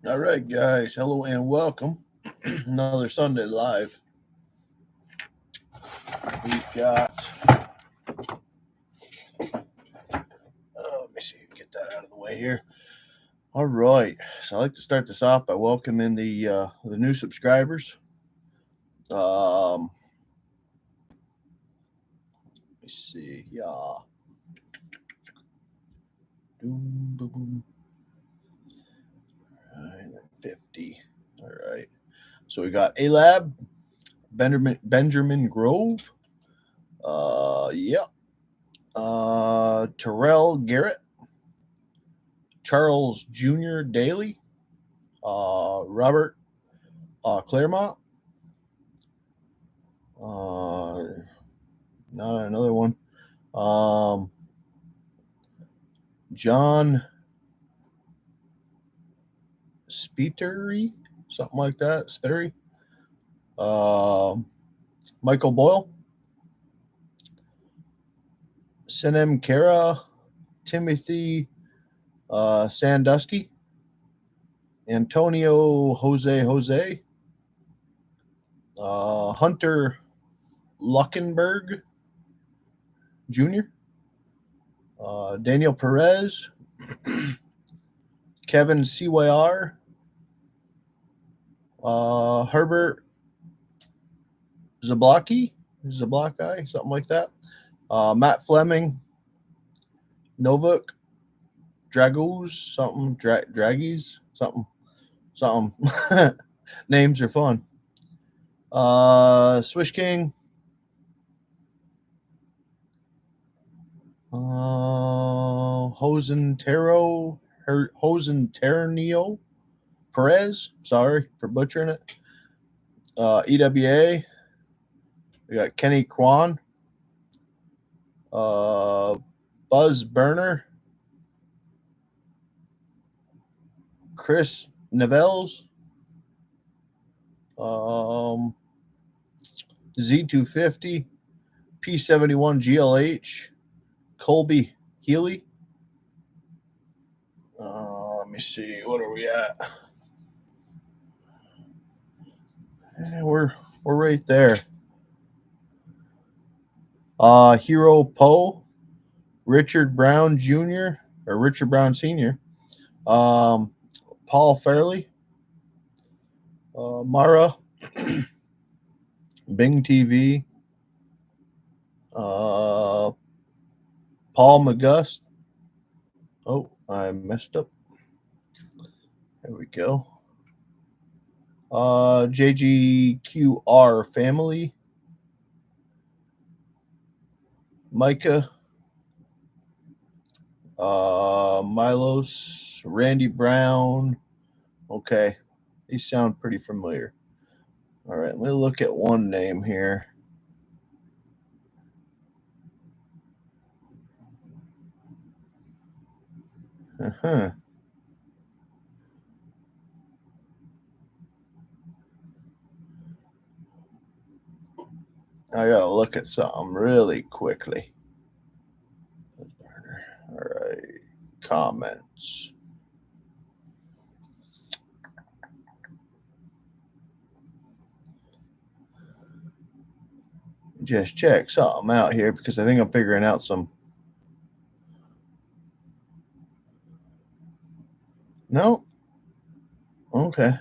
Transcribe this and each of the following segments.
All right, guys. Hello and welcome. Another Sunday Live. We've got. Let me see. Get that out of the way here. All right. So I like to start this off by welcoming the new subscribers. Let me see. Yeah. Boom, boom, boom. All right, 50. All right. So we got Alab, Benjamin Grove. Yep. Terrell Garrett, Charles Jr. Daly, Robert Claremont. Not another one. John Spiteri, something like that. Spiteri. Michael Boyle. Sinem Kara. Timothy Sandusky. Antonio Jose. Hunter Luckenberg Jr. Daniel Perez. Kevin CYR. Herbert Zablocki, something like that. Matt Fleming, Novak, Dragos, something, Draggies, something. Names are fun. Swish King. Hosenternio Perez. Sorry for butchering it. EWA. We got Kenny Kwan. Buzz Burner. Chris Nivelles. Z250. P71 GLH. Colby Healy. Let me see. What are we at? We're right there. Hero Poe, Richard Brown Jr. or Richard Brown Sr. Paul Fairley, Mara, Bing TV, Paul McGust. Oh, I messed up. There we go. JGQR family. Micah. Milos. Randy Brown. Okay. These sound pretty familiar. All right, let me look at one name here. Uh-huh. I gotta look at something really quickly. All right, comments. Just check something out here because I think I'm figuring out some. No. Okay.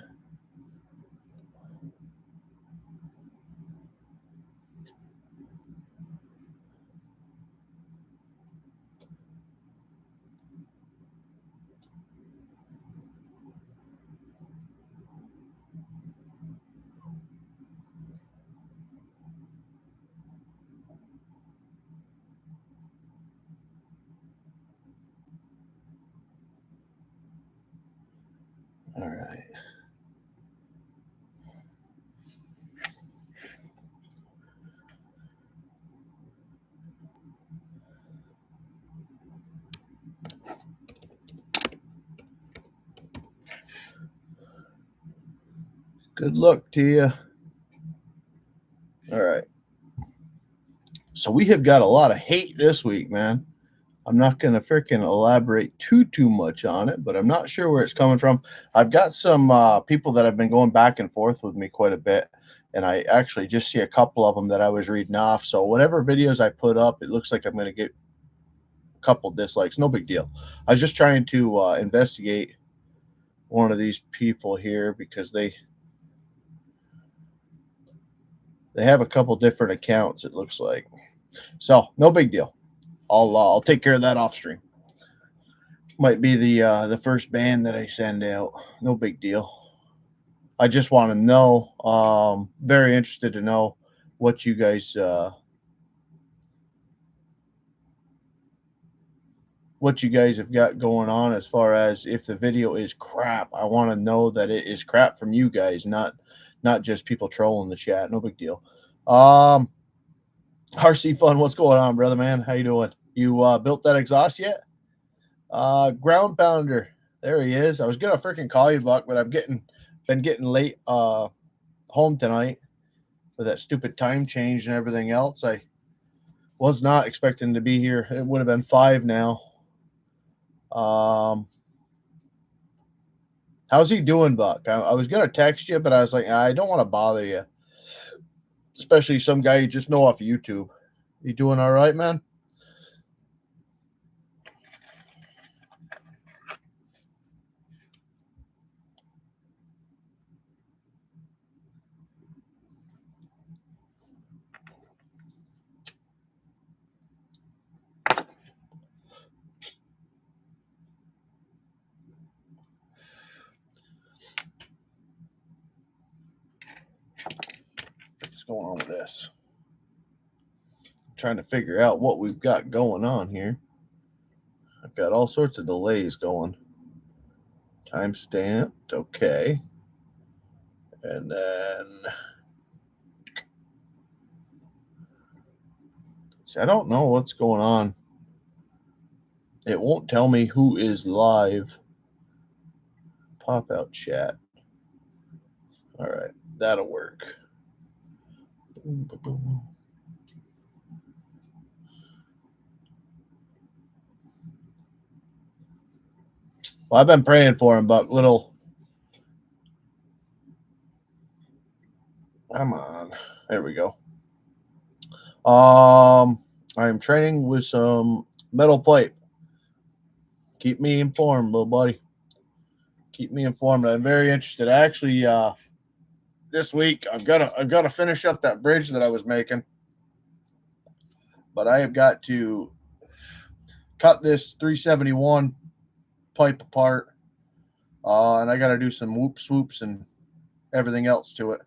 All right. Good luck to you. All right. So we have got a lot of hate this week, man. I'm not going to freaking elaborate too much on it, but I'm not sure where it's coming from. I've got some people that have been going back and forth with me quite a bit, and I actually just see a couple of them that I was reading off. So whatever videos I put up, it looks like I'm going to get a couple dislikes. No big deal. I was just trying to investigate one of these people here because they have a couple different accounts. It looks like so. No big deal. I'll take care of that off stream. Might be the first band that I send out. No big deal. I just want to know. Very interested to know what you guys have got going on as far as if the video is crap. I want to know that it is crap from you guys, not just people trolling the chat. No big deal. RC Fun, what's going on, brother man? How you doing? You built that exhaust yet? Ground Pounder, there he is. I was gonna freaking call you, Buck, but I've been getting late home tonight with that stupid time change and everything else. I was not expecting to be here. It would have been 5 now. How's he doing, Buck? I was gonna text you, but I was like, I don't want to bother you, especially some guy you just know off of YouTube. You doing all right, man? What's going on with this? I'm trying to figure out what we've got going on here. I've got all sorts of delays going. Timestamped, okay. And then, see, I don't know what's going on. It won't tell me who is live. Pop out chat. All right, that'll work. Boom, boom, boom. Well, I've been praying for him, Buck. Little. Come on. There we go. I'm training with some metal pipe. Keep me informed, little buddy. Keep me informed. I'm very interested. Actually, this week I've got to finish up that bridge that I was making, but I have got to cut this 371 pipe apart, and I got to do some whoop swoops and everything else to it.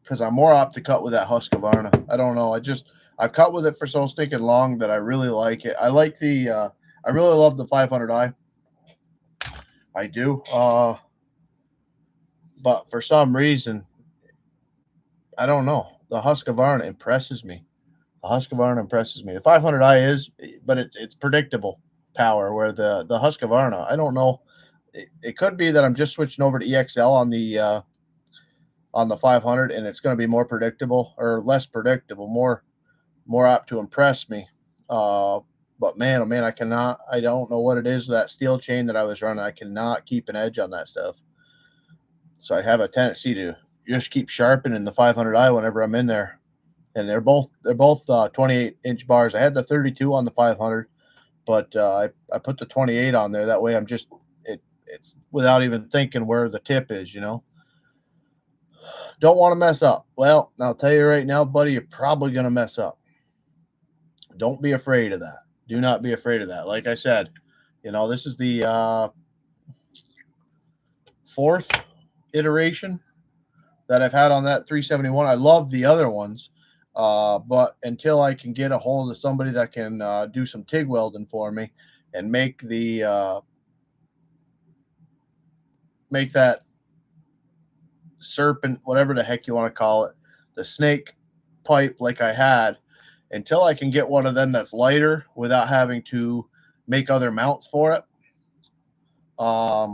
Because I'm more apt to cut with that Husqvarna. I don't know. I've cut with it for so stinking long that I really like it. I like I really love the 500i. I do. But for some reason, I don't know. The Husqvarna impresses me. The Husqvarna impresses me. The 500i is, but it's predictable power. Where the Husqvarna, I don't know. It could be that I'm just switching over to EXL on the 500, and it's going to be more predictable or less predictable, more apt to impress me. But man, oh man, I don't know what it is with that steel chain that I was running. I cannot keep an edge on that stuff. So I have a tendency to just keep sharpening the 500i whenever I'm in there. And they're both 28-inch bars. I had the 32 on the 500, but I put the 28 on there. That way I'm just it's without even thinking where the tip is, Don't want to mess up. Well, I'll tell you right now, buddy, you're probably going to mess up. Don't be afraid of that. Do not be afraid of that. Like I said, this is the 4th iteration that I've had on that 371. I love the other ones, but until I can get a hold of somebody that can do some TIG welding for me and make that serpent, whatever the heck you want to call it, the snake pipe like I had, until I can get one of them that's lighter without having to make other mounts for it, I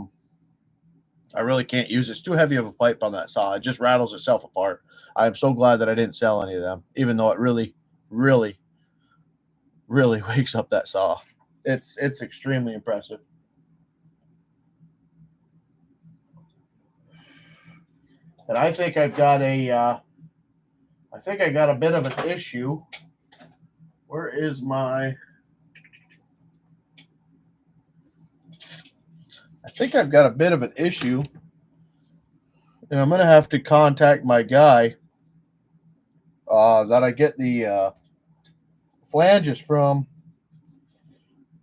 really can't use it. It's too heavy of a pipe on that saw. It just rattles itself apart. I'm so glad that I didn't sell any of them, even though it really really, really wakes up that saw. It's extremely impressive. And I think I've got a bit of an issue. Where is my? I think I've got a bit of an issue, and I'm gonna have to contact my guy that I get the flanges from,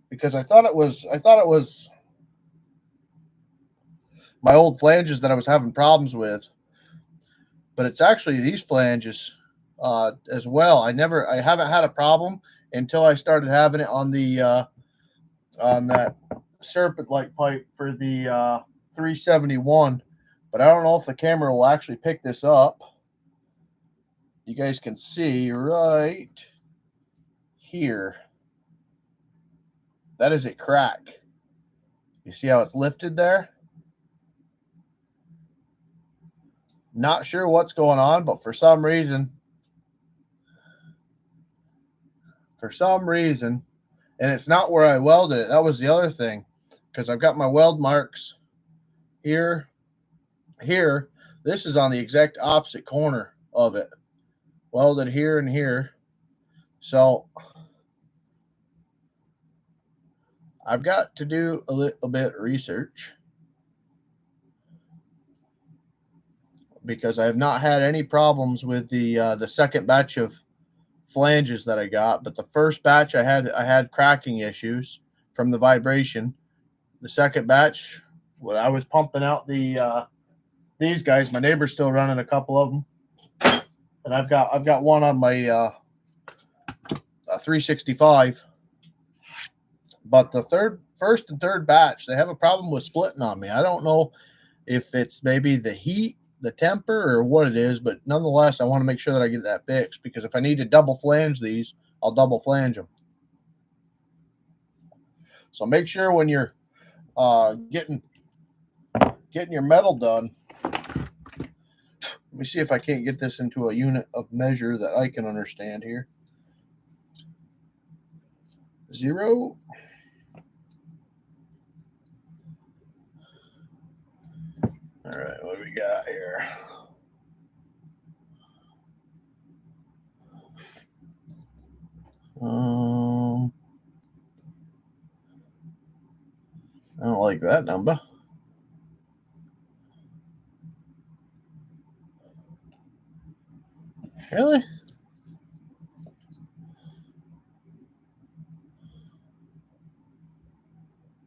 because I thought it was my old flanges that I was having problems with, but it's actually these flanges as well. I haven't had a problem until I started having it on the on that serpent like pipe for the 371. But I don't know if the camera will actually pick this up. You guys can see right here. That is a crack. You see how it's lifted there? Not sure what's going on, but for some reason, and it's not where I welded it. That was the other thing, because I've got my weld marks here. This is on the exact opposite corner of it, welded here and here. So I've got to do a little bit of research, because I have not had any problems with the second batch of flanges that I got, but the first batch I had cracking issues from the vibration. The second batch, when I was pumping out these guys, my neighbor's still running a couple of them, and I've got one on my 365. But the first and third batch, they have a problem with splitting on me. I don't know if it's maybe the heat, the temper, or what it is, but nonetheless, I want to make sure that I get that fixed, because if I need to double flange these, I'll double flange them. So make sure when you're getting your metal done. Let me see if I can't get this into a unit of measure that I can understand here. 0. All right, what do we got here? I don't like that number. Really?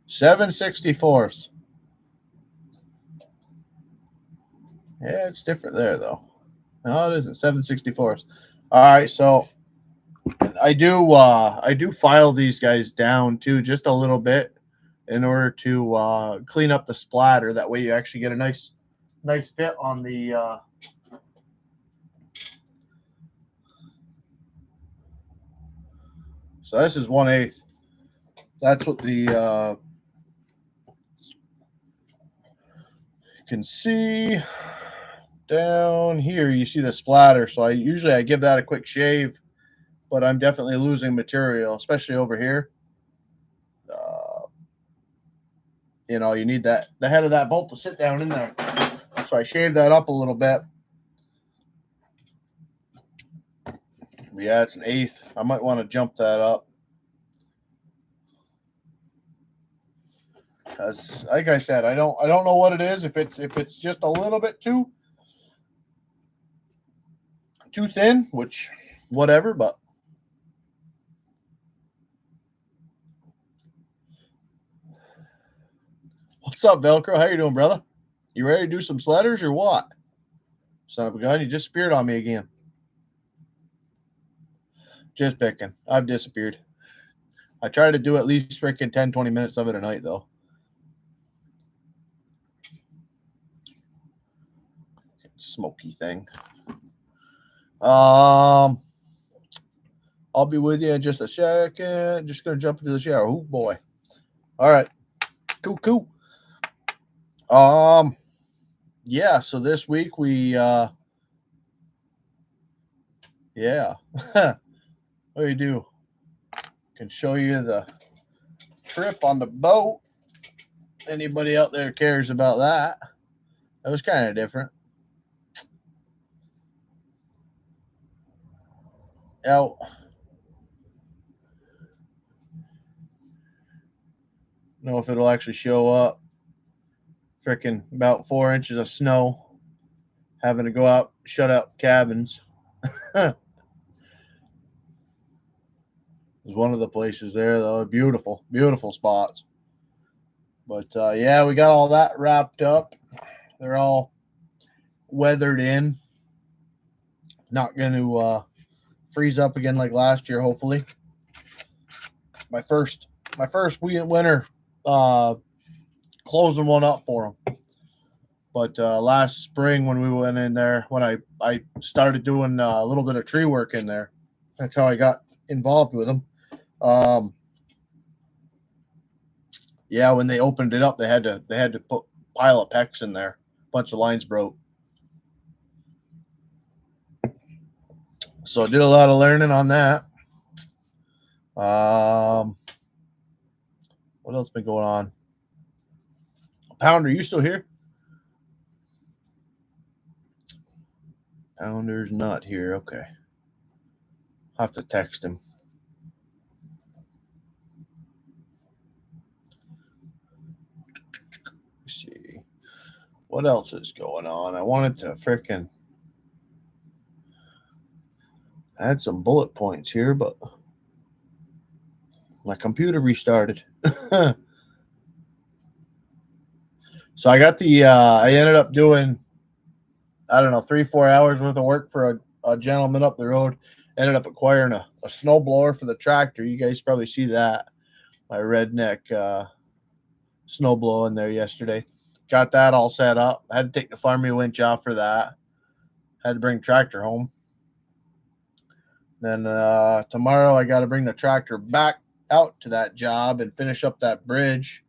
$7.64. Yeah, it's different there though. No, it isn't. 7/64. All right, so I do file these guys down too, just a little bit, in order to clean up the splatter. That way, you actually get a nice fit on the. So this is 1/8. That's what the you can see down here. You see the splatter. So I usually give that a quick shave, but I'm definitely losing material, especially over here. You need the head of that bolt to sit down in there. So I shaved that up a little bit. Yeah, it's an 1/8. I might want to jump that up, because, like I said, I don't know what it is. If it's just a little bit too thin, which whatever. But what's up, Velcro? How you doing, brother? You ready to do some sledders or what? Son of a gun, you disappeared on me again. Just picking. I've disappeared. I try to do at least freaking 10, 20 minutes of it a night, though. Smoky thing. I'll be with you in just a second. Just gonna jump into the shower. Oh boy. All right. Cool. Yeah, so this week we yeah. What do you do? Can show you the trip on the boat. Anybody out there cares about that? That was kind of different. Out. Know if it'll actually show up. Freaking about 4 inches of snow. Having to go out, shut out cabins. It was one of the places there, though. Beautiful, beautiful spots. But yeah, we got all that wrapped up. They're all weathered in. Not going to freeze up again like last year, hopefully. My first winter closing one up for them. But last spring when we went in there, when I started doing a little bit of tree work in there, that's how I got involved with them. Yeah, when they opened it up, they had to put pile of PEX in there. A bunch of lines broke. So I did a lot of learning on that. What else been going on? Pounder, you still here? Pounder's not here. Okay. I'll have to text him. Let's see. What else is going on? I wanted to freaking add some bullet points here, but my computer restarted. So I got I ended up doing, I don't know, 3-4 hours worth of work for a gentleman up the road. Ended up acquiring a snow blower for the tractor. You guys probably see that. My redneck snow blow in there yesterday. Got that all set up. I had to take the Farmy winch off for that. Had to bring tractor home. Then tomorrow I got to bring the tractor back out to that job and finish up that bridge.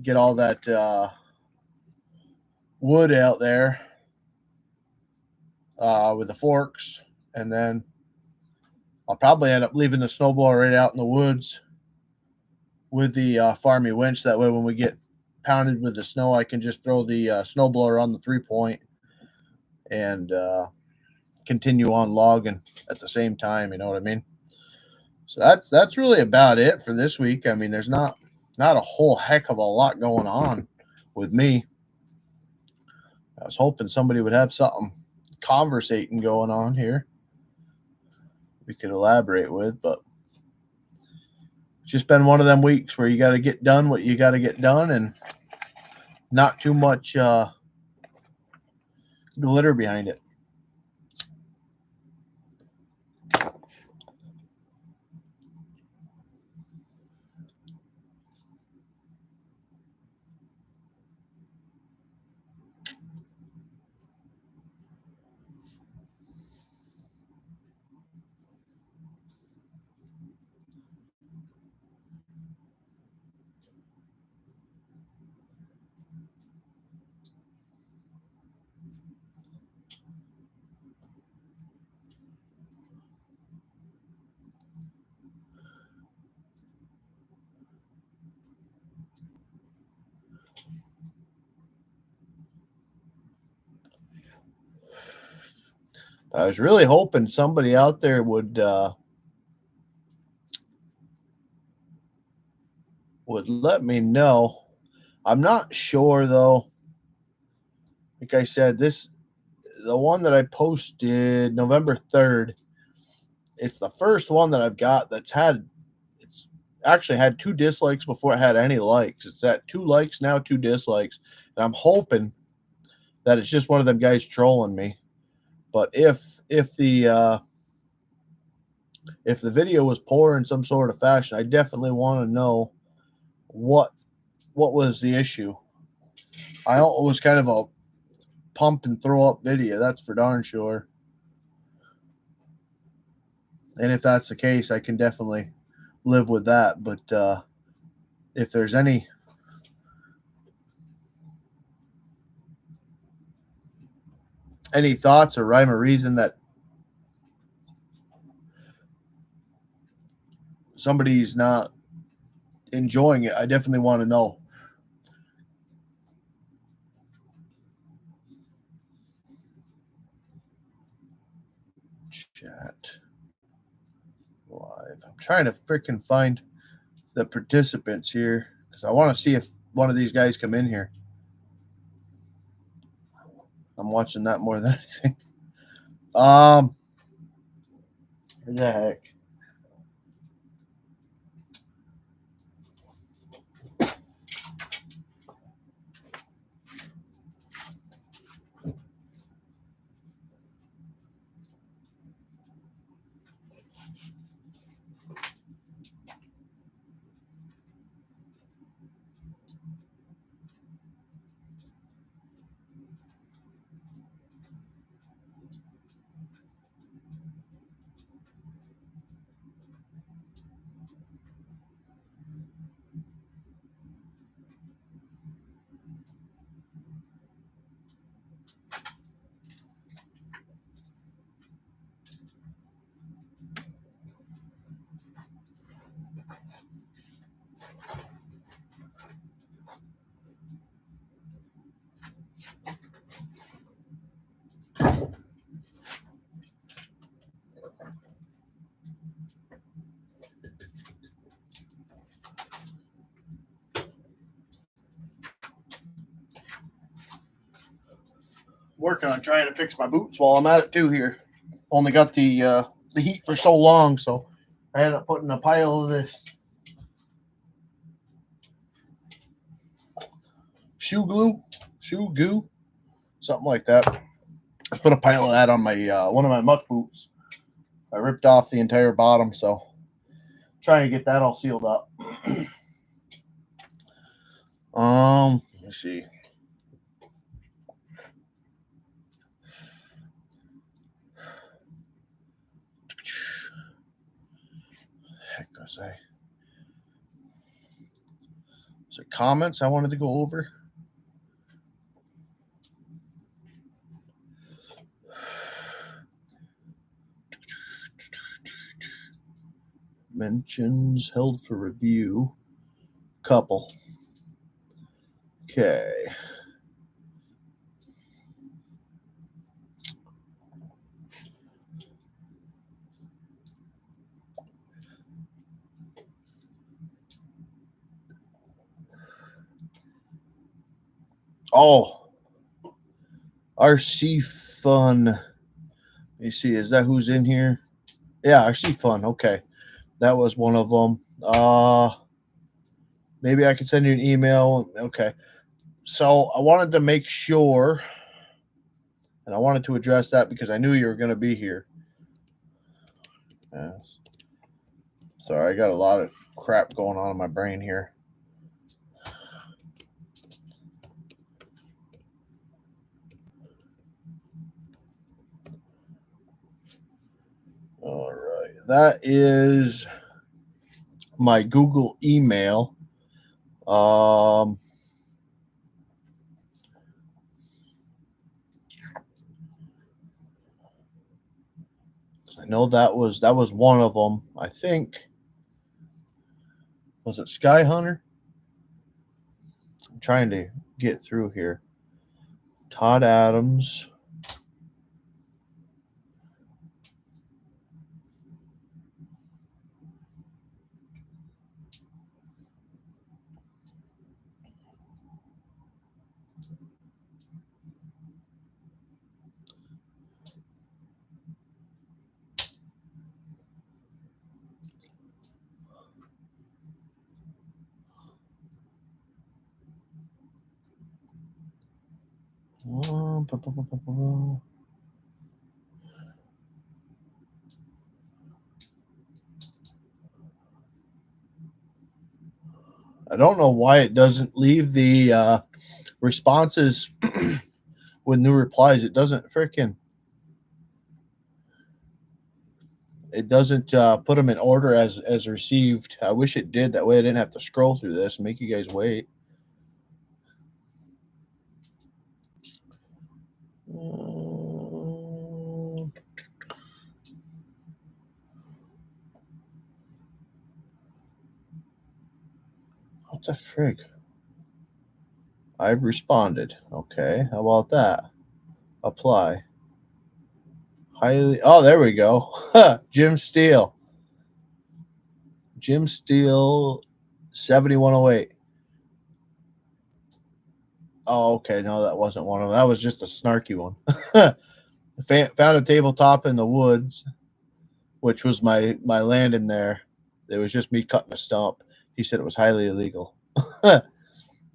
Get all that wood out there with the forks. And then I'll probably end up leaving the snowblower right out in the woods with the Farmy winch. That way when we get pounded with the snow, I can just throw the snowblower on the 3-point and continue on logging at the same time. You know what I mean? So that's really about it for this week. I mean, there's not a whole heck of a lot going on with me. I was hoping somebody would have something conversating going on here we could elaborate with, but it's just been one of them weeks where you got to get done what you got to get done and not too much glitter behind it. I was really hoping somebody out there would let me know. I'm not sure though. Like I said, the one that I posted November 3rd. It's the first one that I've got it's actually had 2 dislikes before it had any likes. It's at 2 likes now, 2 dislikes. And I'm hoping that it's just one of them guys trolling me. But if the video was poor in some sort of fashion, I definitely want to know what was the issue. I know it was kind of a pump and throw up video, that's for darn sure. And if that's the case, I can definitely live with that. But if there's any thoughts or rhyme or reason that somebody's not enjoying it, I definitely want to know. Chat live. I'm trying to freaking find the participants here because I want to see if one of these guys come in here. I'm watching that more than anything. Where the heck? Working on trying to fix my boots while I'm at it too here. Only got the heat for so long, so I ended up putting a pile of this shoe goo, something like that. I put a pile of that on my one of my muck boots. I ripped off the entire bottom, so trying to get that all sealed up. Let's see. Heck was I? Is there comments I wanted to go over? Mentions held for review. Couple. Okay. Oh, RC Fun. Let me see. Is that who's in here? Yeah, RC Fun. Okay, that was one of them. Maybe I could send you an email. Okay. So I wanted to make sure, and I wanted to address that because I knew you were going to be here. Yes. Sorry, I got a lot of crap going on in my brain here. All right. That is my Google email. I know that was one of them. I think, was it Sky Hunter? I'm trying to get through here. Todd Adams. I don't know why it doesn't leave the responses with new replies. It doesn't freaking. It doesn't put them in order as received. I wish it did. That way I didn't have to scroll through this and make you guys wait. What the frig? I've responded. Okay, how about that? Apply. Highly. Oh, there we go. Jim Steele. Jim Steele, 7108. Oh, okay. No, that wasn't one of them. That was just a snarky one. Found a tabletop in the woods, which was my land in there. It was just me cutting a stump. He said it was highly illegal.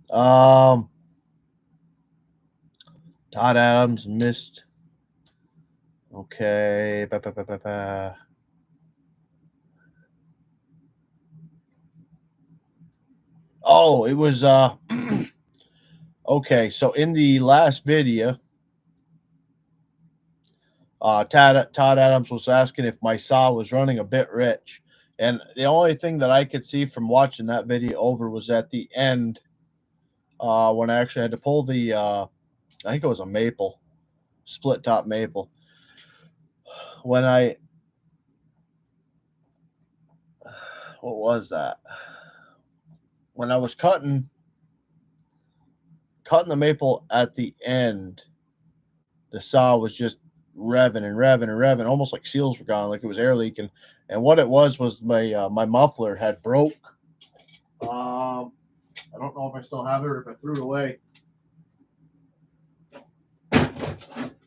Todd Adams missed. Okay. Oh, it was okay. So in the last video, Todd Adams was asking if my saw was running a bit rich, and the only thing that I could see from watching that video over was at the end, when I actually had to pull the I think it was a maple, split top maple. When what was that? When I was cutting the maple at the end, the saw was just revving and revving and revving, almost like seals were gone, like it was air leaking. And what it was my my muffler had broke. I don't know if I still have it or if I threw it away.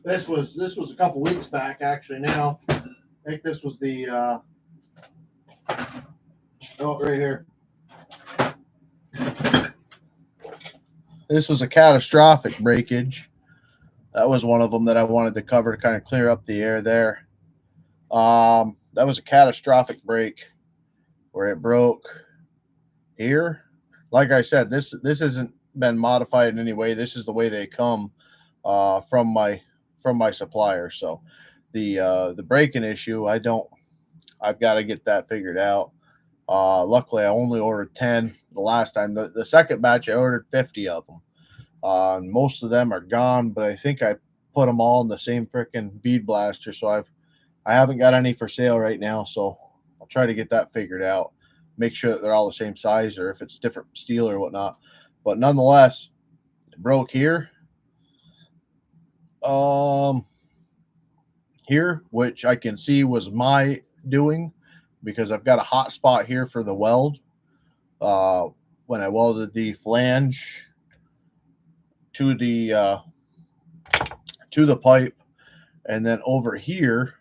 This was a couple weeks back, actually. Now, I think this was the oh, right here. This was a catastrophic breakage. That was one of them that I wanted to cover to kind of clear up the air there. That was a catastrophic break where it broke here. Like I said, this hasn't been modified in any way. This is the way they come from my supplier. So the breaking issue, I've got to get that figured out. Luckily, I only ordered 10 the last time. The second batch, I ordered 50 of them. Most of them are gone, but I think I put them all in the same freaking bead blaster. So I haven't got any for sale right now. So I'll try to get that figured out. Make sure that they're all the same size, or if it's different steel or whatnot. But nonetheless, it broke here. Here, which I can see was my doing, because I've got a hot spot here for the weld. When I welded the flange to the pipe, and then over here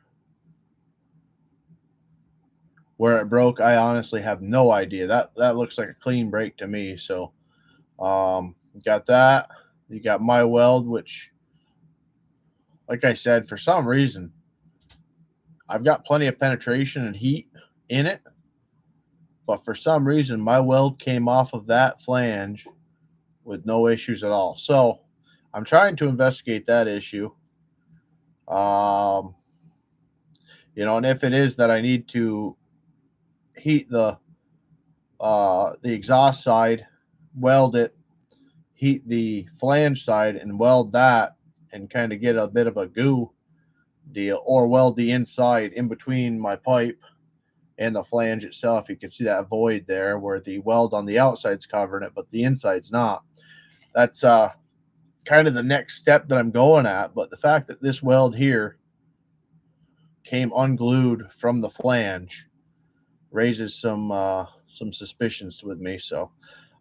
where it broke, I honestly have no idea. That looks like a clean break to me. So got that. You got my weld, which, like I said, for some reason I've got plenty of penetration and heat in it, but for some reason my weld came off of that flange with no issues at all. So I'm trying to investigate that issue. And if it is that I need to heat the exhaust side, weld it, heat the flange side and weld that, and kind of get a bit of a goo deal, or weld the inside in between my pipe and the flange itself. You can see that void there where the weld on the outside's covering it, but the inside's not. That's kind of the next step that I'm going at. But the fact that this weld here came unglued from the flange raises some suspicions with me. So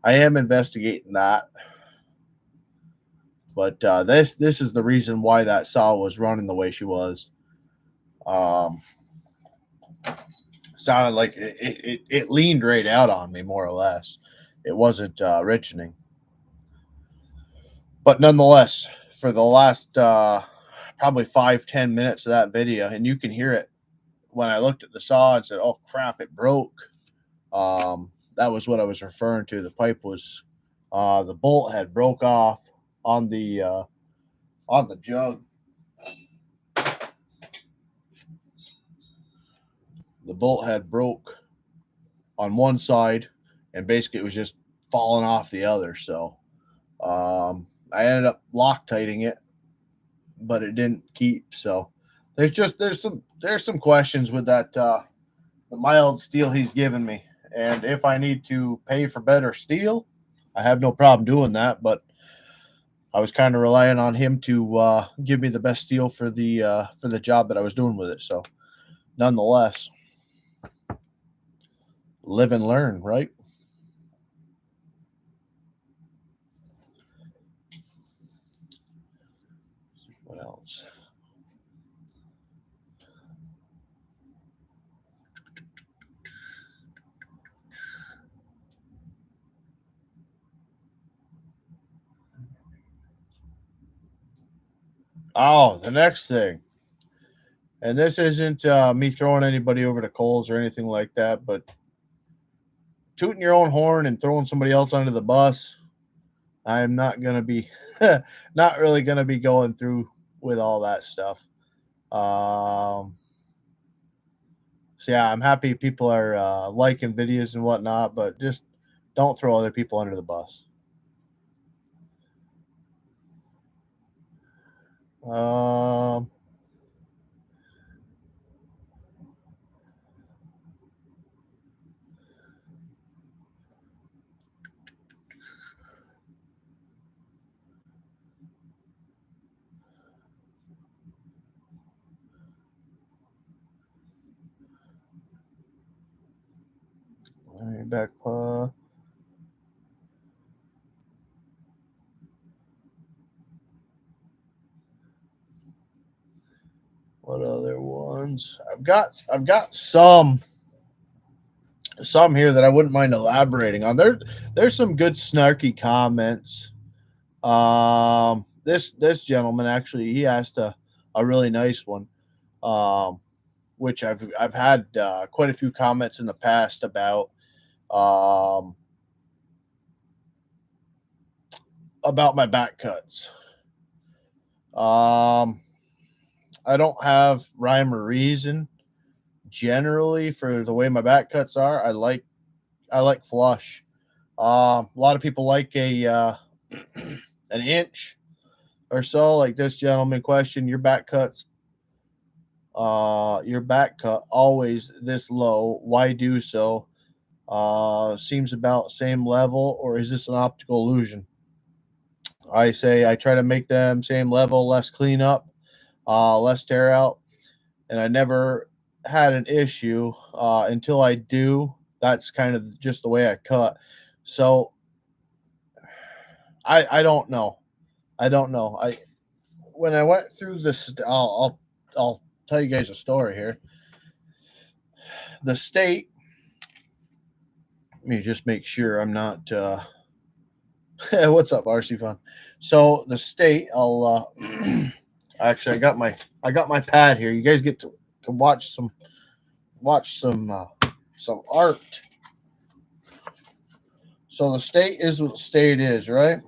I am investigating that. But this is the reason why that saw was running the way she was. Sounded like it leaned right out on me, more or less. It wasn't richening. But nonetheless, for the last probably 5-10 minutes of that video, and you can hear it when I looked at the saw and said, "Oh crap, it broke." That was what I was referring to. The pipe was the bolt had broke off on the jug. The bolt had broke on one side, and basically it was just falling off the other. So I ended up Loctiting it, but it didn't keep. So there's some questions with that the mild steel he's given me, And if I need to pay for better steel, I have no problem doing that. But I was kind of relying on him to give me the best steel for the job that I was doing with it. So, nonetheless, live and learn, right? What else? Oh, the next thing. And this isn't me throwing anybody over the coals or anything like that, but tooting your own horn and throwing somebody else under the bus, I am not going to be, not really going to be going through with all that stuff. So yeah, I'm happy people are liking videos and whatnot, but just don't throw other people under the bus. Um, all right, back. What other ones? I've got some here that I wouldn't mind elaborating on. There's some good snarky comments. This gentleman actually he asked a really nice one, um, which I've had quite a few comments in the past um, about my back cuts. Um, I don't have rhyme or reason generally for the way my back cuts are. I like flush. A lot of people like a an inch or so, like this gentleman question. Your back cut always this low. Why do so? Seems about same level, or is this an optical illusion? I say I try to make them same level, less cleanup, less tear out, and I never had an issue until I do. That's kind of just the way I cut. So I don't know. I don't know. I when I went through this, I'll tell you guys a story here. The state. Let me just make sure I'm not. What's up, RC Fun? So the state. I'll. Actually, I got my pad here. You guys get to watch some art. So the state is what the state is, right?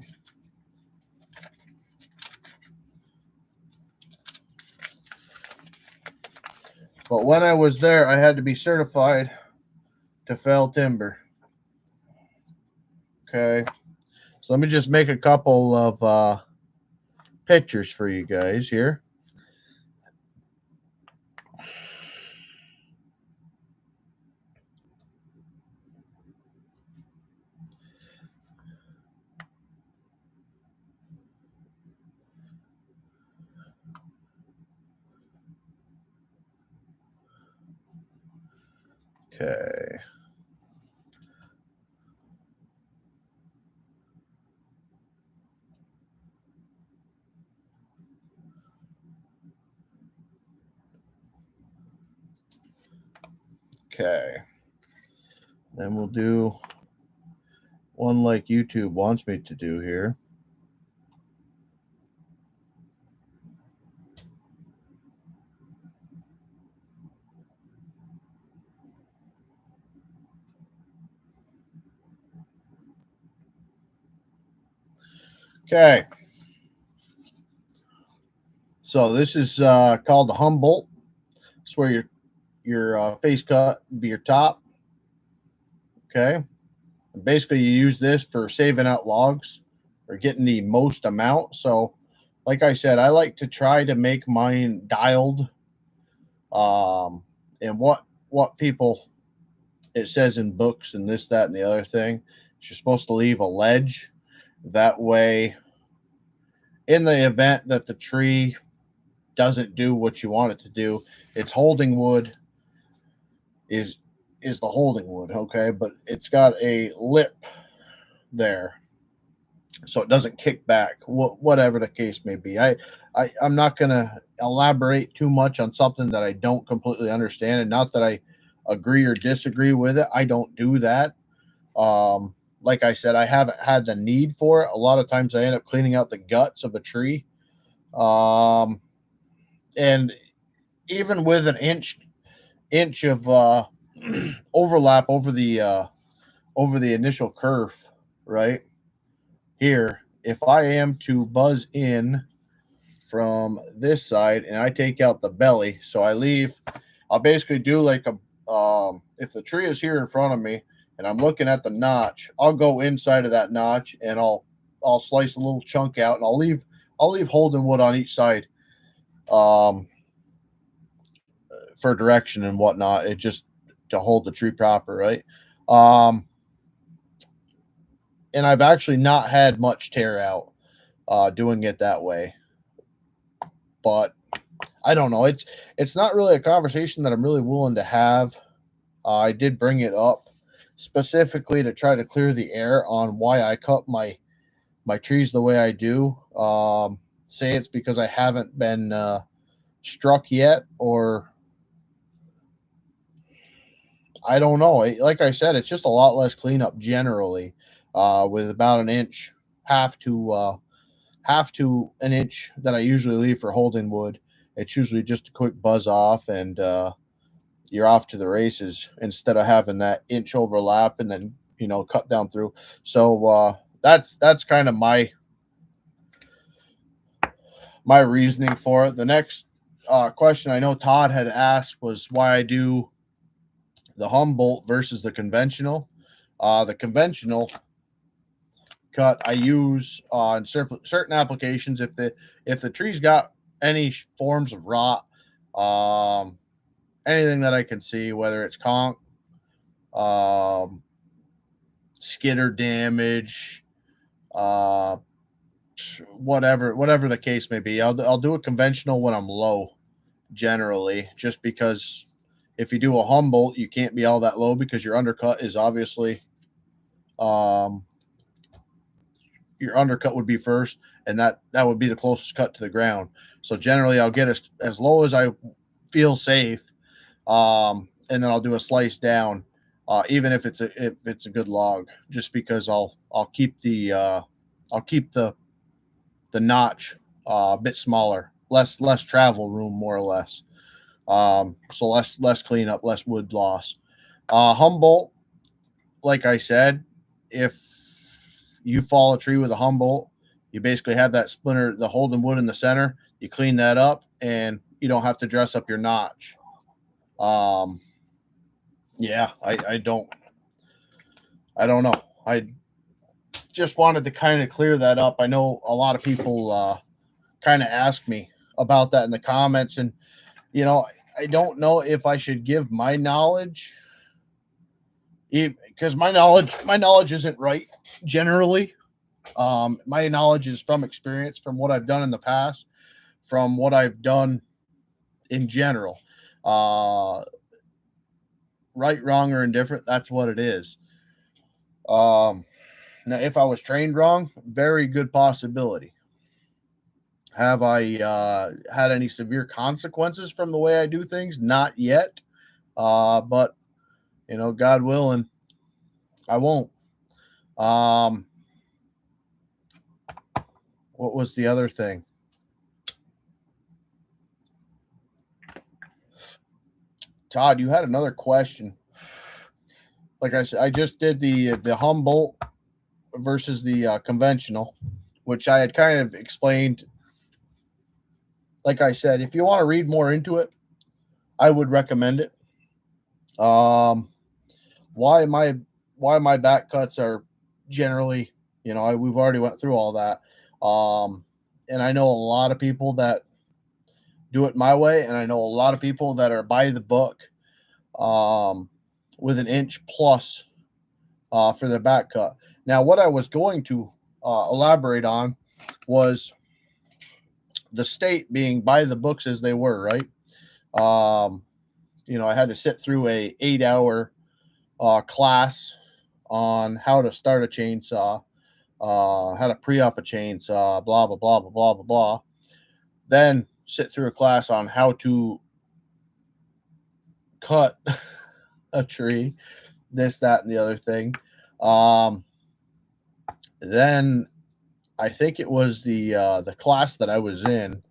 But when I was there, I had to be certified to fell timber. Okay. So let me just make a couple of pictures for you guys here. Okay. Okay. Then we'll do one like YouTube wants me to do here. Okay. So this is called the Humboldt. It's where your face cut be your top. Okay. And basically, you use this for saving out logs or getting the most amount. So, like I said, I like to try to make mine dialed. And what people it says in books and this, that, and the other thing, you're supposed to leave a ledge. That way, in the event that the tree doesn't do what you want it to do, its holding wood is the holding wood, okay? But it's got a lip there, so it doesn't kick back. Whatever the case may be, I'm not gonna elaborate too much on something that I don't completely understand, and not that I agree or disagree with it. I don't do that. Like I said, I haven't had the need for it. A lot of times I end up cleaning out the guts of a tree. And even with an inch of overlap over the initial kerf, right here, if I am to buzz in from this side and I take out the belly, so I'll basically do like a if the tree is here in front of me and I'm looking at the notch, I'll go inside of that notch and I'll slice a little chunk out, and I'll leave holding wood on each side um, for direction and whatnot. It just to hold the tree proper, right? Um, and I've actually not had much tear out doing it that way, but I don't know. It's not really a conversation that I'm really willing to have. I did bring it up specifically to try to clear the air on why I cut my trees the way I do. Say it's because I haven't been struck yet, or I don't know. Like I said, it's just a lot less cleanup generally, with about an inch, half to an inch that I usually leave for holding wood. It's usually just a quick buzz off, and you're off to the races instead of having that inch overlap and then cut down through. So that's kind of my reasoning for it. The next question I know Todd had asked was why I do the Humboldt versus the conventional. The conventional cut I use in certain applications if the tree's got any forms of rot, anything that I can see, whether it's conk, um, skidder damage, uh, whatever the case may be. I'll do a conventional when I'm low, generally, just because if you do a Humboldt, you can't be all that low because your undercut is obviously um, your undercut would be first, and that would be the closest cut to the ground. So generally, I'll get as low as I feel safe, and then I'll do a slice down, even if it's a good log, just because I'll keep the notch a bit smaller, less travel room, more or less. So less cleanup, less wood loss. Humboldt, like I said, if you fall a tree with a Humboldt, you basically have that splinter, the holding wood in the center. You clean that up, and you don't have to dress up your notch. Yeah, I don't know. I just wanted to kind of clear that up. I know a lot of people kind of ask me about that in the comments, and I don't know if I should give my knowledge, because my knowledge isn't right generally. My knowledge is from experience, from what I've done in the past, from what I've done in general. Uh, right, wrong, or indifferent, that's what it is. Now, if I was trained wrong, very good possibility. Have I had any severe consequences from the way I do things? Not yet. But God willing, I won't. Um, what was the other thing? Todd, you had another question. Like I said, I just did the Humboldt versus the conventional, which I had kind of explained. Like I said, if you want to read more into it, I would recommend it. Why my back cuts are generally, we've already went through all that. And I know a lot of people that do it my way, and I know a lot of people that are by the book. with an inch plus for the back cut. Now, what I was going to elaborate on was the state being by the books as they were, right? I had to sit through a 8-hour class on how to start a chainsaw, how to pre-op a chainsaw, blah blah blah blah blah blah blah. Then sit through a class on how to cut a tree, this, that, and the other thing. Then I think it was the class that I was in.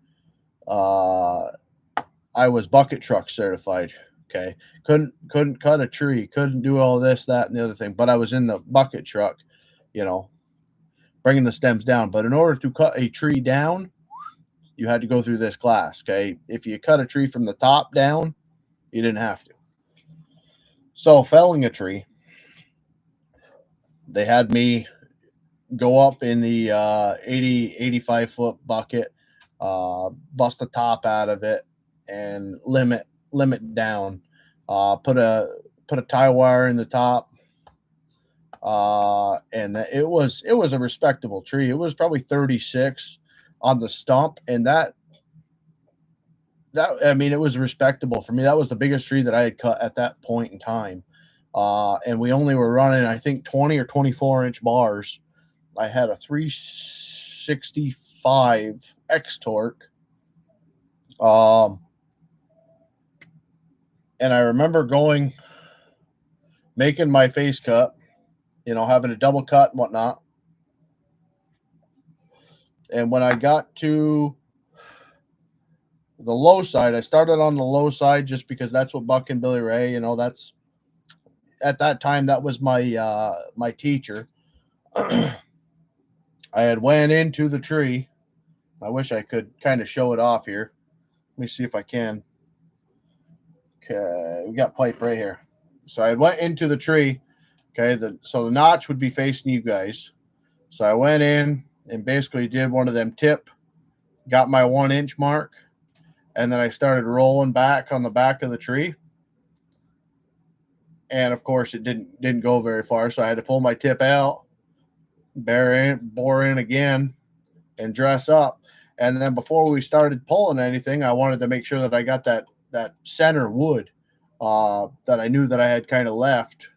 I was bucket truck certified. Okay, couldn't cut a tree, couldn't do all this, that, and the other thing. But I was in the bucket truck, bringing the stems down. But in order to cut a tree down, you had to go through this class. Okay, if you cut a tree from the top down, you didn't have to. So felling a tree, they had me go up in the 85 foot bucket, bust the top out of it, and limit down. Put a tie wire in the top, and it was a respectable tree. It was probably 36 on the stump, and that I mean, it was respectable for me. That was the biggest tree that I had cut at that point in time, and we only were running, I think, 20 or 24-inch bars. I had a 365 X torque. And I remember making my face cut, having a double cut and whatnot. And when I got to the low side, I started on the low side just because that's what Buck and Billy Ray, that's at that time, that was my my teacher. I had went into the tree. I wish I could kind of show it off here. Let me see if I can. Okay, we got pipe right here. So I went into the tree. Okay, so the notch would be facing you guys. So I went in and basically did one of them tip, got my 1-inch mark, and then I started rolling back on the back of the tree. And of course, it didn't go very far, so I had to pull my tip out, bore in again, and dress up. And then before we started pulling anything, I wanted to make sure that I got that center wood that I knew that I had kind of left,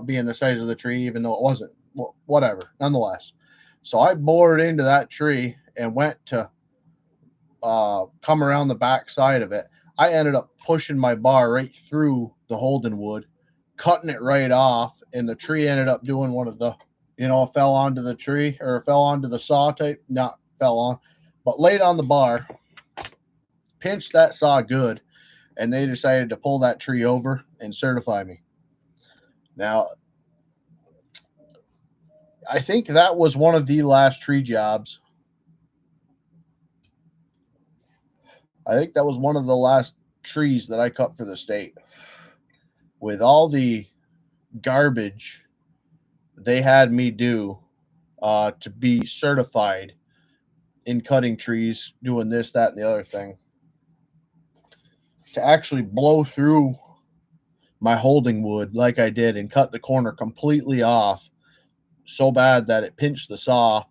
being the size of the tree, even though it wasn't. Whatever, nonetheless. So I bored into that tree and went to come around the back side of it. I ended up pushing my bar right through the Holden wood, cutting it right off, and the tree ended up doing one of the, fell onto the tree, or fell onto the saw type, not fell on, but laid on the bar, pinched that saw good, and they decided to pull that tree over and certify me. Now, I think that was one of the last tree jobs. I think that was one of the last trees that I cut for the state. With all the garbage they had me do to be certified in cutting trees, doing this, that, and the other thing, to actually blow through my holding wood like I did and cut the corner completely off so bad that it pinched the saw.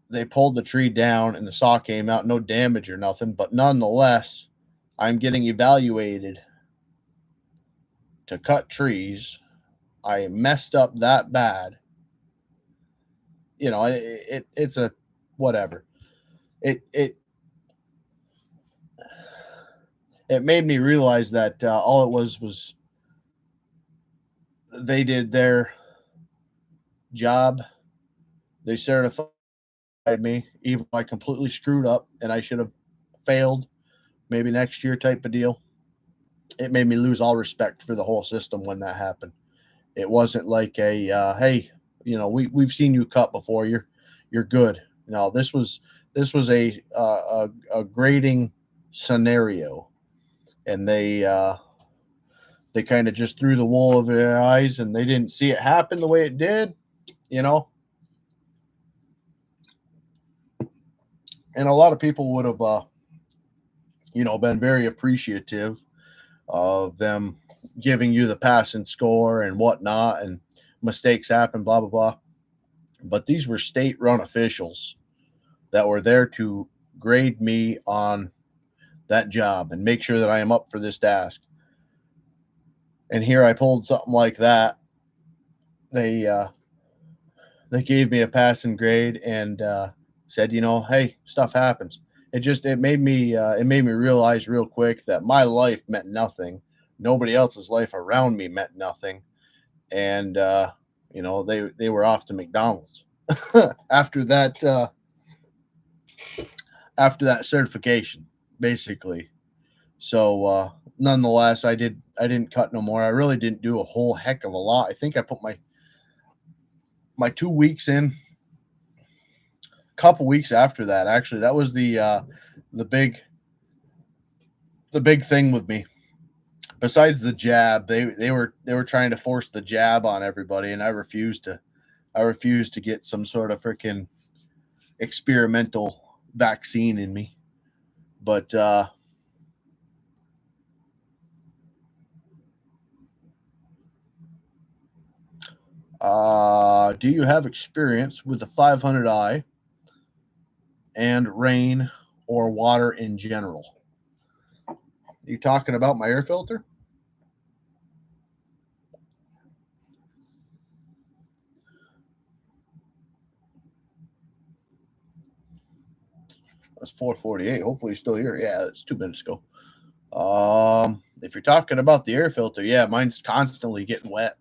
They pulled the tree down and the saw came out, no damage or nothing, but nonetheless, I'm getting evaluated to cut trees. I messed up that bad. It's a whatever. It made me realize that all it was they did their job. They certified me, even if I completely screwed up and I should have failed maybe next year type of deal. It made me lose all respect for the whole system when that happened. It wasn't like a hey, we've seen you cut before, you're good. No, this was a grading scenario, and they kind of just threw the wool over their eyes, and they didn't see it happen the way it did, And a lot of people would have, been very appreciative of them giving you the passing score and whatnot, and mistakes happen, blah, blah, blah. But these were state run officials that were there to grade me on that job and make sure that I am up for this task. And here I pulled something like that. They gave me a passing grade and said, hey, stuff happens. It made me realize real quick that my life meant nothing. Nobody else's life around me meant nothing. And they were off to McDonald's after that certification, basically. So nonetheless, I didn't cut no more. I really didn't do a whole heck of a lot. I think I put my 2 weeks in. Couple weeks after that, actually, that was the big thing with me. Besides the jab, they were trying to force the jab on everybody, and I refused to get some sort of freaking experimental vaccine in me. But do you have experience with the 500i and rain or water in general? You talking about my air filter? That's 4:48. Hopefully he's still here. Yeah, it's 2 minutes ago. If you're talking about the air filter, yeah, mine's constantly getting wet.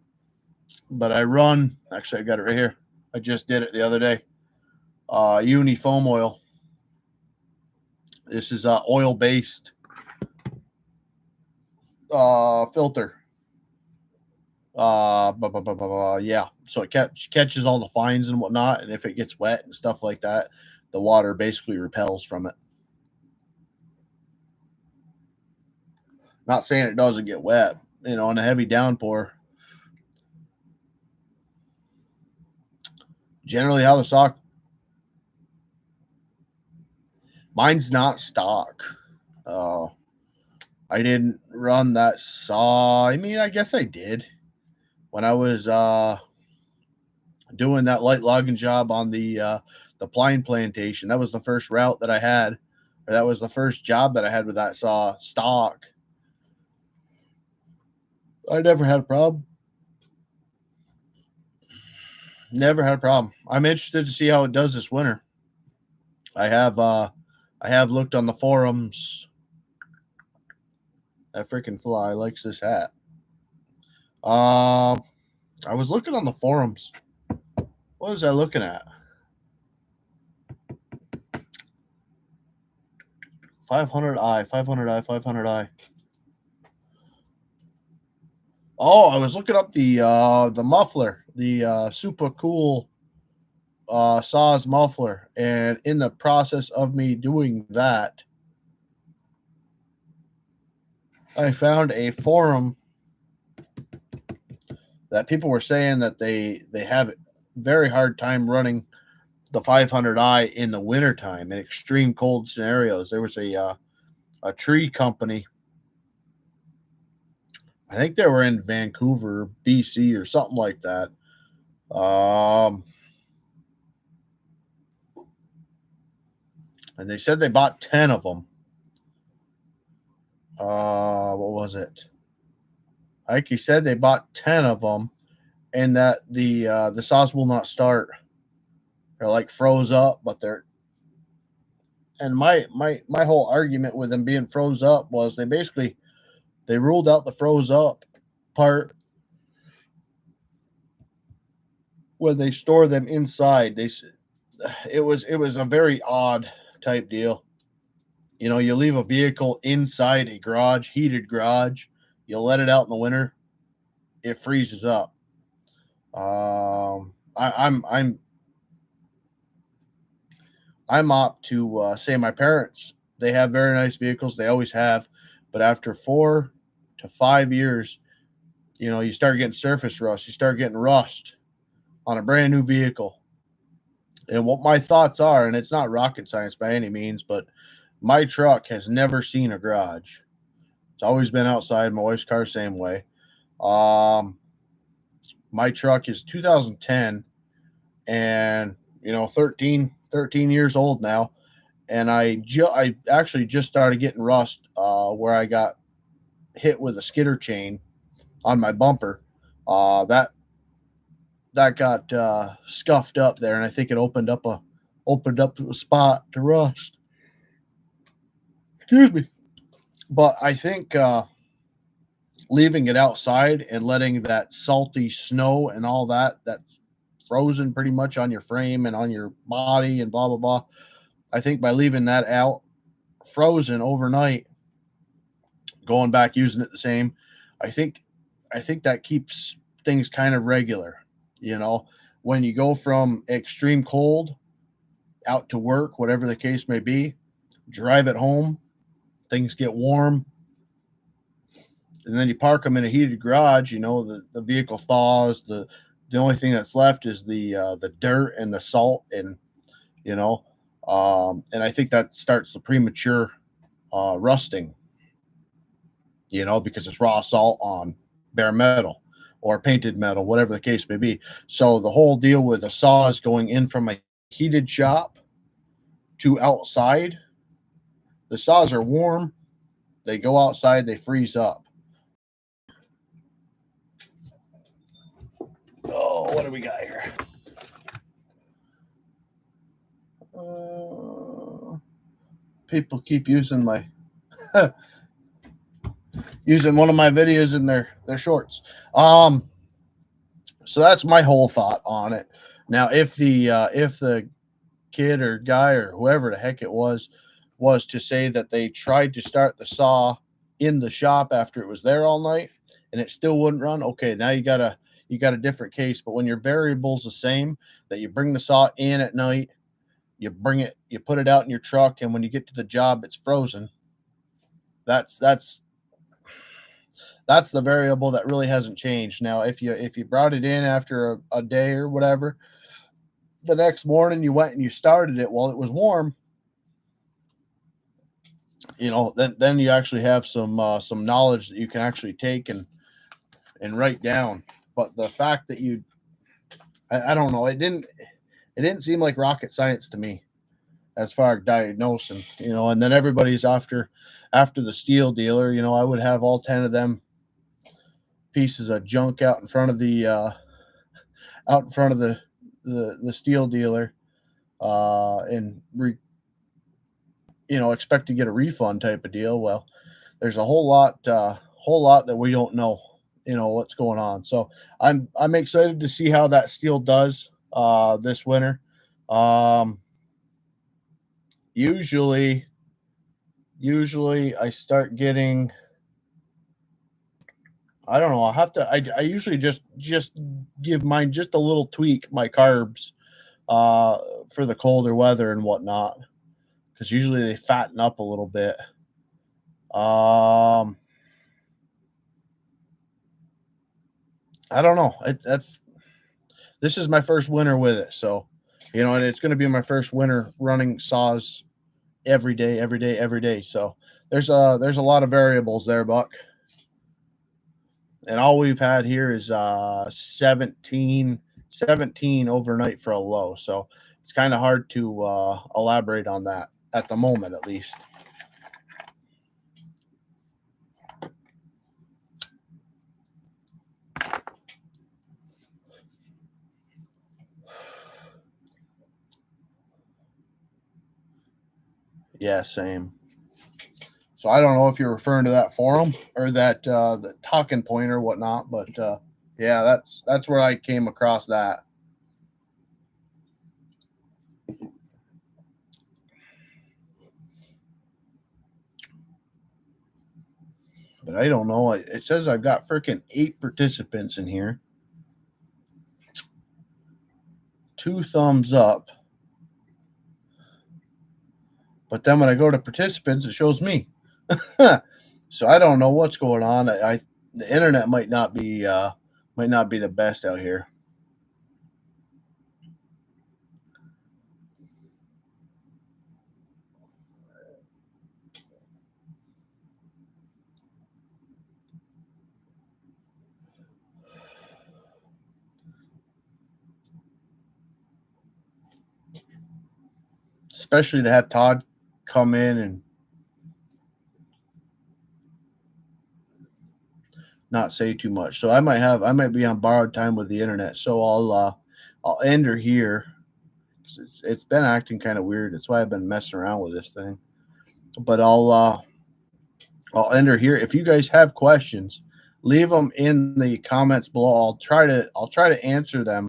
But I run, actually I got it right here. I just did it the other day. Uni foam oil. This is oil-based filter. Yeah, so it catches all the fines and whatnot, and if it gets wet and stuff like that, the water basically repels from it. Not saying it doesn't get wet, in a heavy downpour. Generally, how the sock. Mine's not stock. I didn't run that saw. I mean, I guess I did when I was doing that light logging job on the pine plantation. That was the first route that I had, or that was the first job that I had with that saw stock. I never had a problem. Never had a problem. I'm interested to see how it does this winter. I have looked on the forums. That freaking fly likes this hat. I was looking on the forums. What was I looking at? 500i, 500i, 500i. Oh, I was looking up the muffler, the super cool Saws muffler, and in the process of me doing that, I found a forum that people were saying that they have a very hard time running the 500i in the wintertime in extreme cold scenarios. There was a tree company. I think they were in Vancouver, BC, or something like that. And they said they bought 10 of them. What was it? Like he said, they bought 10 of them, and that the saws will not start. They're like froze up, but they're. And my whole argument with them being froze up was they ruled out the froze up part when they store them inside. It was a very odd type deal. You leave a vehicle inside a garage, heated garage, you let it out in the winter, it freezes up. I'm opt to say my parents. They have very nice vehicles. They always have, but after 4 to 5 years, you start getting surface rust. You start getting rust on a brand new vehicle. And what my thoughts are, and it's not rocket science by any means, but my truck has never seen a garage. It's always been outside. My wife's car, same way. Um, my truck is 2010, and 13 years old now. And I actually just started getting rust where I got hit with a skidder chain on my bumper. That got scuffed up there, and I think it opened up a spot to rust. Excuse me. But I think leaving it outside and letting that salty snow and all that's frozen pretty much on your frame and on your body and blah blah blah. I think by leaving that out frozen overnight, going back using it the same, I think I think that keeps things kind of regular. You know, when you go from extreme cold out to work, whatever the case may be, drive it home, things get warm, and then you park them in a heated garage. The vehicle thaws. The only thing that's left is the dirt and the salt, and you know, and I think that starts the premature rusting. Because it's raw salt on bare metal or painted metal, whatever the case may be. So the whole deal with the saws going in from a heated shop to outside, the saws are warm. They go outside, they freeze up. Oh, what do we got here? People keep using my using one of my videos in their shorts. So that's my whole thought on it. Now, if the kid or guy or whoever the heck it was to say that they tried to start the saw in the shop after it was there all night and it still wouldn't run, okay, now you got a different case. But when your variable's the same, that you bring the saw in at night, you put it out in your truck, and when you get to the job, it's frozen. That's the variable that really hasn't changed. Now, if you brought it in after a day or whatever, the next morning you went and you started it while it was warm, then you actually have some knowledge that you can actually take and write down. But the fact that I don't know, it didn't seem like rocket science to me as far as diagnosing, and then everybody's after the steel dealer. I would have all 10 of them pieces of junk out in front of the steel dealer, and expect to get a refund type of deal. Well, there's a whole lot that we don't know, what's going on. So I'm excited to see how that steel does this winter. Um, usually I start getting, I don't know. I usually just give mine just a little tweak, my carbs, uh, for the colder weather and whatnot, because usually they fatten up a little bit. Um, I don't know. This is my first winter with it, so and it's going to be my first winter running saws every day, every day, every day. So there's a lot of variables there, Buck. And all we've had here is 17 overnight for a low. So it's kind of hard to elaborate on that at the moment, at least. Yeah, same. So I don't know if you're referring to that forum or that the talking point or whatnot, but yeah, that's where I came across that. But I don't know. It says I've got freaking 8 participants in here. 2 thumbs up. But then when I go to participants, it shows me. So I don't know what's going on. The internet might not be the best out here. especially to have Todd come in and not say too much. So I might be on borrowed time with the internet. So I'll end her here. It's been acting kind of weird. That's why I've been messing around with this thing. But I'll end her here. If you guys have questions, leave them in the comments below. I'll try to answer them.